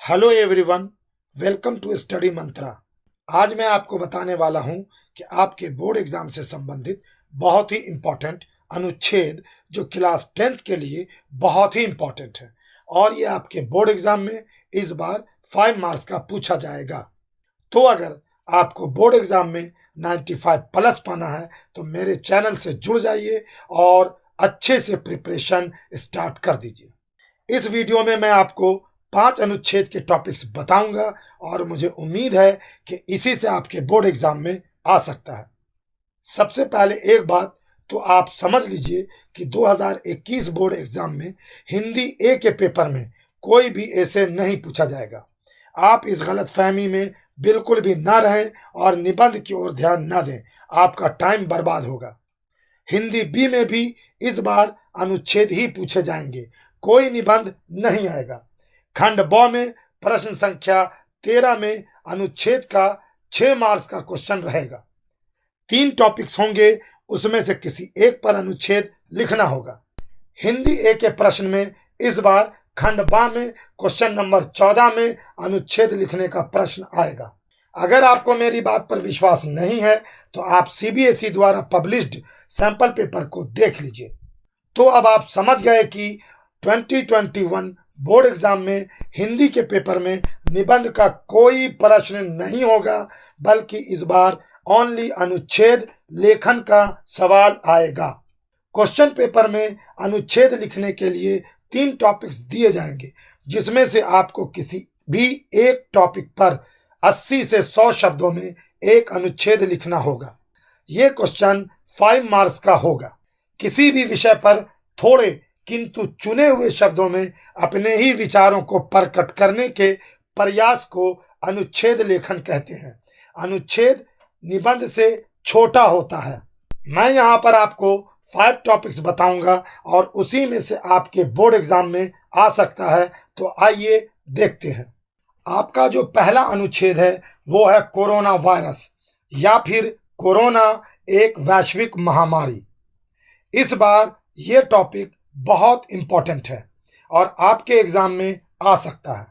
Hello everyone, welcome to study Mantra. आज मैं आपको बताने वाला हूं कि आपके बोर्ड एग्जाम से संबंधित बहुत ही इम्पोर्टेंट अनुच्छेद जो क्लास 10th के लिए बहुत ही इम्पोर्टेंट है और ये आपके बोर्ड एग्जाम में इस बार 5 मार्क्स का पूछा जाएगा। तो अगर आपको बोर्ड एग्जाम में 95 प्लस पाना है तो मेरे चैनल से जुड़ जाइए और अच्छे से प्रिपरेशन स्टार्ट कर दीजिए। इस वीडियो में मैं आपको 5 अनुच्छेद के टॉपिक्स बताऊंगा और मुझे उम्मीद है कि इसी से आपके बोर्ड एग्जाम में आ सकता है। सबसे पहले एक बात तो आप समझ लीजिए कि 2021 बोर्ड एग्जाम में हिंदी ए के पेपर में कोई भी ऐसे नहीं पूछा जाएगा। आप इस गलतफहमी में बिल्कुल भी ना रहें और निबंध की ओर ध्यान ना दें, आपका टाइम बर्बाद होगा। हिंदी बी में भी इस बार अनुच्छेद ही पूछे जाएंगे, कोई निबंध नहीं आएगा। खंड ब में प्रश्न संख्या 13 में अनुच्छेद का 6 मार्क्स का क्वेश्चन रहेगा। 3 टॉपिक्स होंगे, उसमें से किसी एक पर अनुच्छेद लिखना होगा। हिंदी ए के प्रश्न में इस बार खंड ब में क्वेश्चन नंबर 14 में अनुच्छेद लिखने का प्रश्न आएगा। अगर आपको मेरी बात पर विश्वास नहीं है तो आप सीबीएसई द्वारा पब्लिश्ड सैंपल पेपर को देख लीजिए। तो अब आप समझ गए कि 2021 बोर्ड एग्जाम में हिंदी के पेपर में निबंध का कोई प्रश्न नहीं होगा, बल्कि इस बार ओनली अनुच्छेद लेखन का सवाल आएगा। क्वेश्चन पेपर में अनुच्छेद लिखने के लिए 3 टॉपिक्स दिए जाएंगे, जिसमें से आपको किसी भी एक टॉपिक पर 80 से 100 शब्दों में एक अनुच्छेद लिखना होगा। यह क्वेश्चन 5 मार्क्स का होगा। किसी भी विषय पर थोड़े किंतु चुने हुए शब्दों में अपने ही विचारों को प्रकट करने के प्रयास को अनुच्छेद लेखन कहते हैं। अनुच्छेद निबंध से छोटा होता है। मैं यहाँ पर आपको 5 टॉपिक्स बताऊंगा और उसी में से आपके बोर्ड एग्जाम में आ सकता है। तो आइए देखते हैं। आपका जो पहला अनुच्छेद है वो है कोरोना वायरस या फिर कोरोना एक वैश्विक महामारी। इस बार ये टॉपिक बहुत इंपॉर्टेंट है और आपके एग्जाम में आ सकता है।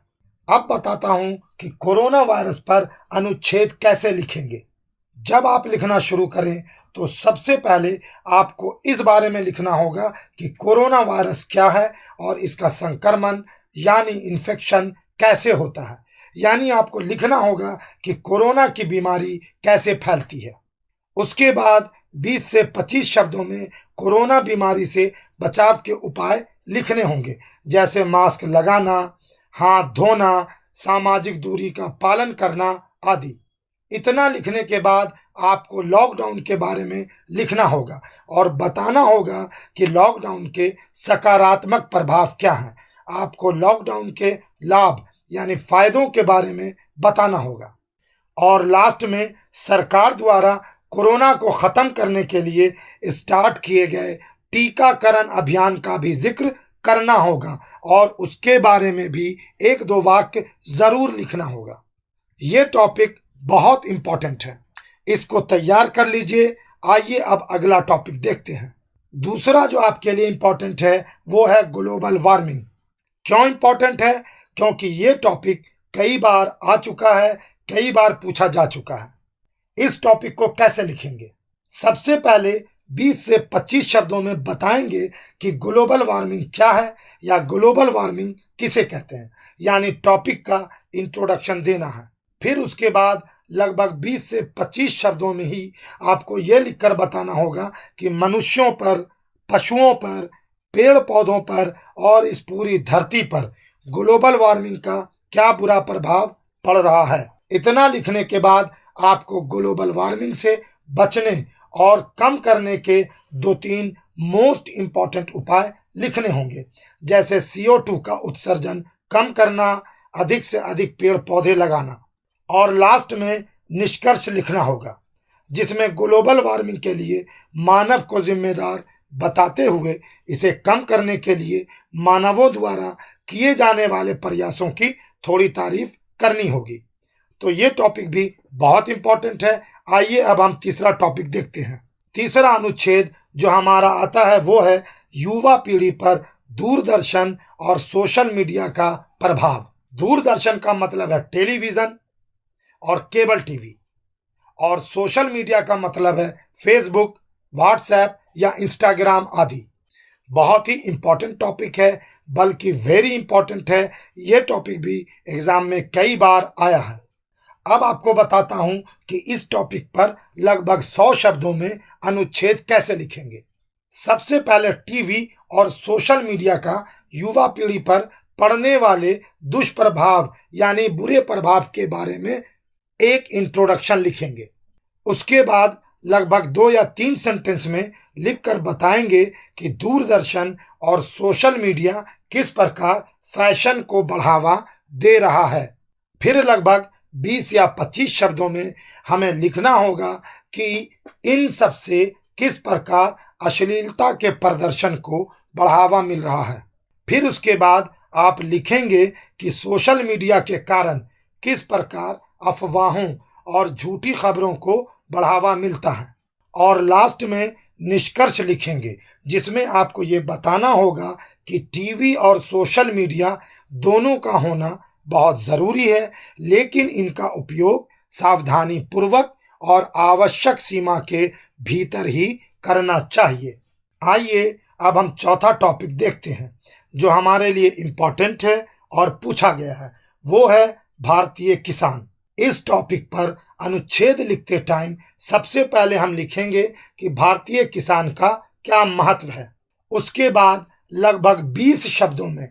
अब बताता हूं कि कोरोना वायरस पर अनुच्छेद कैसे लिखेंगे। जब आप लिखना शुरू करें तो सबसे पहले आपको इस बारे में लिखना होगा कि कोरोना वायरस क्या है और इसका संक्रमण यानी इन्फेक्शन कैसे होता है। यानी आपको लिखना होगा कि कोरोना की बीमारी कैसे फैलती है। उसके बाद 20 से 25 शब्दों में कोरोना बीमारी से बचाव के उपाय लिखने होंगे, जैसे मास्क लगाना, हाथ धोना, सामाजिक दूरी का पालन करना आदि। इतना लिखने के बाद आपको लॉकडाउन के बारे में लिखना होगा और बताना होगा कि लॉकडाउन के सकारात्मक प्रभाव क्या हैं। आपको लॉकडाउन के लाभ यानी फायदों के बारे में बताना होगा। और लास्ट में सरकार द्वारा कोरोना को खत्म करने के लिए स्टार्ट किए गए टीकाकरण अभियान का भी जिक्र करना होगा और उसके बारे में भी 1-2 वाक्य जरूर लिखना होगा। ये टॉपिक बहुत इंपॉर्टेंट है, इसको तैयार कर लीजिए। आइए अब अगला टॉपिक देखते हैं। दूसरा जो आपके लिए इंपॉर्टेंट है वो है ग्लोबल वार्मिंग। क्यों इंपॉर्टेंट है? क्योंकि ये टॉपिक कई बार आ चुका है, कई बार पूछा जा चुका है। इस टॉपिक को कैसे लिखेंगे? सबसे पहले 20 से 25 शब्दों में बताएंगे कि ग्लोबल वार्मिंग क्या है या ग्लोबल वार्मिंग किसे कहते हैं, यानी टॉपिक का इंट्रोडक्शन देना है। फिर उसके बाद लगभग 20 से 25 शब्दों में ही आपको यह लिखकर बताना होगा कि मनुष्यों पर, पशुओं पर, पेड़ पौधों पर और इस पूरी धरती पर ग्लोबल वार्मिंग का क्या बुरा प्रभाव पड़ रहा है। इतना लिखने के बाद आपको ग्लोबल वार्मिंग से बचने और कम करने के 2-3 मोस्ट इंपॉर्टेंट उपाय लिखने होंगे, जैसे CO2 का उत्सर्जन कम करना, अधिक से अधिक पेड़ पौधे लगाना। और लास्ट में निष्कर्ष लिखना होगा, जिसमें ग्लोबल वार्मिंग के लिए मानव को जिम्मेदार बताते हुए इसे कम करने के लिए मानवों द्वारा किए जाने वाले प्रयासों की थोड़ी तारीफ करनी होगी। तो ये टॉपिक भी बहुत इंपॉर्टेंट है। आइए अब हम तीसरा टॉपिक देखते हैं। तीसरा अनुच्छेद जो हमारा आता है वो है युवा पीढ़ी पर दूरदर्शन और सोशल मीडिया का प्रभाव। दूरदर्शन का मतलब है टेलीविजन और केबल टीवी, और सोशल मीडिया का मतलब है फेसबुक, व्हाट्सएप या इंस्टाग्राम आदि। बहुत ही इंपॉर्टेंट टॉपिक है, बल्कि वेरी इंपॉर्टेंट है। यह टॉपिक भी एग्जाम में कई बार आया है। अब आपको बताता हूं कि इस टॉपिक पर लगभग 100 शब्दों में अनुच्छेद कैसे लिखेंगे। सबसे पहले टीवी और सोशल मीडिया का युवा पीढ़ी पर पड़ने वाले दुष्प्रभाव यानी बुरे प्रभाव के बारे में एक इंट्रोडक्शन लिखेंगे। उसके बाद लगभग 2 या 3 सेंटेंस में लिखकर बताएंगे कि दूरदर्शन और सोशल मीडिया किस प्रकार फैशन को बढ़ावा दे रहा है। फिर लगभग 20 या 25 शब्दों में हमें लिखना होगा कि इन सब से किस प्रकार अश्लीलता के प्रदर्शन को बढ़ावा मिल रहा है। फिर उसके बाद आप लिखेंगे कि सोशल मीडिया के कारण किस प्रकार अफवाहों और झूठी खबरों को बढ़ावा मिलता है। और लास्ट में निष्कर्ष लिखेंगे, जिसमें आपको ये बताना होगा कि टीवी और सोशल मीडिया दोनों का होना बहुत ज़रूरी है, लेकिन इनका उपयोग सावधानी पूर्वक और आवश्यक सीमा के भीतर ही करना चाहिए। आइए अब हम चौथा टॉपिक देखते हैं जो हमारे लिए इम्पोर्टेंट है और पूछा गया है, वो है भारतीय किसान। इस टॉपिक पर अनुच्छेद लिखते टाइम सबसे पहले हम लिखेंगे कि भारतीय किसान का क्या महत्व है। उसके बाद लगभग 20 शब्दों में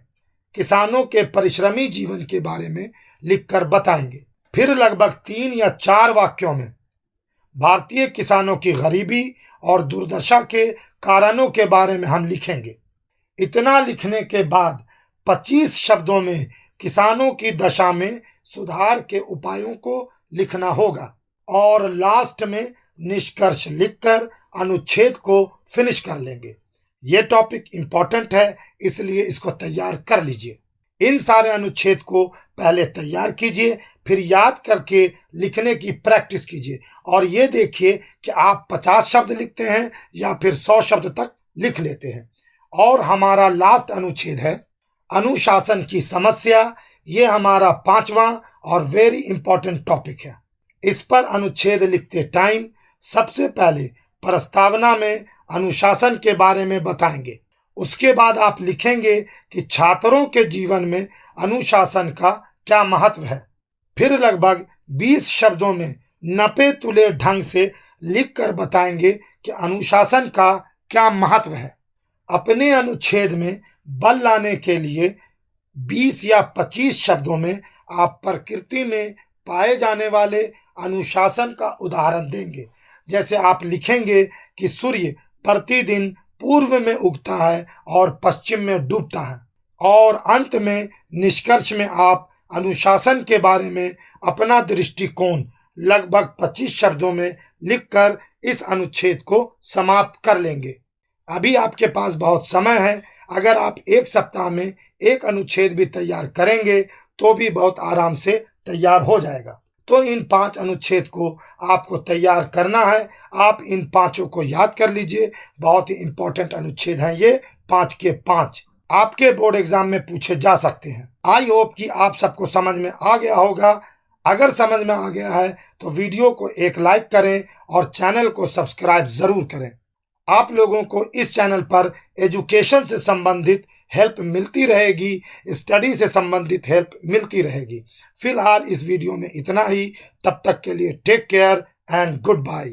किसानों के परिश्रमी जीवन के बारे में लिखकर बताएंगे। फिर लगभग 3 या 4 वाक्यों में भारतीय किसानों की गरीबी और दुर्दशा के कारणों के बारे में हम लिखेंगे। इतना लिखने के बाद 25 शब्दों में किसानों की दशा में सुधार के उपायों को लिखना होगा और लास्ट में निष्कर्ष लिखकर अनुच्छेद को फिनिश कर लेंगे। ये टॉपिक इंपॉर्टेंट है, इसलिए इसको तैयार कर लीजिए। इन सारे अनुच्छेद को पहले तैयार कीजिए, फिर याद करके लिखने की प्रैक्टिस कीजिए और ये देखिए कि आप 50 शब्द लिखते हैं या फिर 100 शब्द तक लिख लेते हैं। और हमारा लास्ट अनुच्छेद है अनुशासन की समस्या। ये हमारा 5वां और वेरी इंपॉर्टेंट टॉपिक है। इस पर अनुच्छेद लिखते टाइम सबसे पहले प्रस्तावना में अनुशासन के बारे में बताएंगे। उसके बाद आप लिखेंगे कि छात्रों के जीवन में अनुशासन का क्या महत्व है। फिर लगभग 20 शब्दों में नपे तुले ढंग से लिखकर बताएंगे कि अनुशासन का क्या महत्व है। अपने अनुच्छेद में बल लाने के लिए 20 या 25 शब्दों में आप प्रकृति में पाए जाने वाले अनुशासन का उदाहरण देंगे। जैसे आप लिखेंगे कि सूर्य प्रतिदिन पूर्व में उगता है और पश्चिम में डूबता है। और अंत में निष्कर्ष में आप अनुशासन के बारे में अपना दृष्टिकोण लगभग 25 शब्दों में लिखकर इस अनुच्छेद को समाप्त कर लेंगे। अभी आपके पास बहुत समय है। अगर आप 1 सप्ताह में एक अनुच्छेद भी तैयार करेंगे तो भी बहुत आराम से तैयार हो जाएगा। तो इन 5 अनुच्छेद को आपको तैयार करना है। आप इन 5 को याद कर लीजिए। बहुत ही इंपॉर्टेंट अनुच्छेद हैं ये 5 के 5। आपके बोर्ड एग्जाम में पूछे जा सकते हैं। आई होप कि आप सबको समझ में आ गया होगा। अगर समझ में आ गया है तो वीडियो को एक लाइक करें और चैनल को सब्सक्राइब जरूर करें। आप लोगों को इस चैनल पर एजुकेशन से संबंधित हेल्प मिलती रहेगी, स्टडी से संबंधित हेल्प मिलती रहेगी। फिलहाल इस वीडियो में इतना ही। तब तक के लिए take care and good bye.